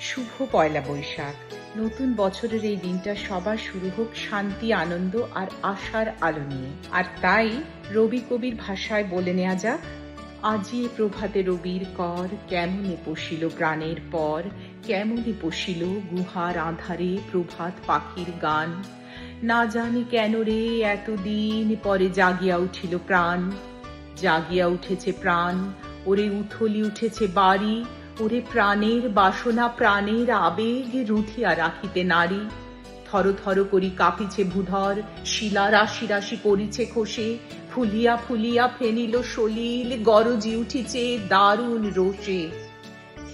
শুভ পয়লা বৈশাখ। নতুন বছরের এই দিনটা সবার শুরু হোক শান্তি, আনন্দ আর আশার আলো নিয়ে। আর তাই রবি কবির ভাষায় বলে নেওয়া যাক, আজি এ প্রভাতে রবির কর, কেমনে পশিল প্রাণের পর, কেমনে পশিল গুহার আঁধারে প্রভাত পাখির গান। না জানি কেন রে এতদিন পরে জাগিয়া উঠিল প্রাণ, জাগিয়া উঠেছে প্রাণ, ওরে উথলি উঠেছে বাড়ি, ওরে প্রাণের বাসনা প্রাণের আবেগ রুধিয়া রাখিতে নারী। থর থর করি কাঁপিছে ভূধর, শিলা রাশি রাশি পড়িছে খসে, ফুলিয়া ফুলিয়া ফেনিল সলিল, গরজি উঠিছে দারুণ রোষে।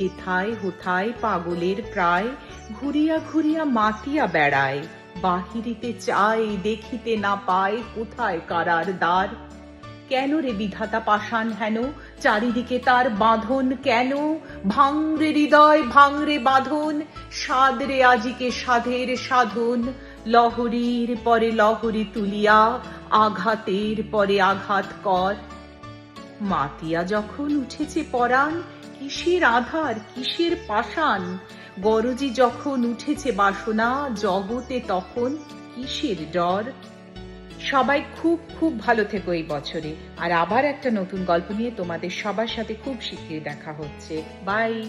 হেথায় হোথায় পাগলের প্রায়, ঘুরিয়া ঘুরিয়া মাতিয়া বেড়ায়, বাহিরিতে চায় দেখিতে না পায় কোথায় কারার দ্বার। কেন রে বিধাতা পাষাণ হেন, চারিদিকে তার বাঁধন কেন? ভাঙরে হৃদয় ভাঙরে বাঁধন, সাদরে আজিকে সাধের সাধন, লহরীর পরে লহরী তুলিয়া আঘাতের পরে আঘাত কর। মাতিয়া যখন উঠেছে পরাণ, কিসের আধার কিসের পাষাণ, গরজি যখন উঠেছে বাসনা, জগতে তখন কিসের ডর। সবাই খুব খুব ভালো থেকো এই বছরে। আর আবার একটা নতুন গল্প নিয়ে তোমাদের সবার সাথে খুব শিগগিরই দেখা হচ্ছে। বাই।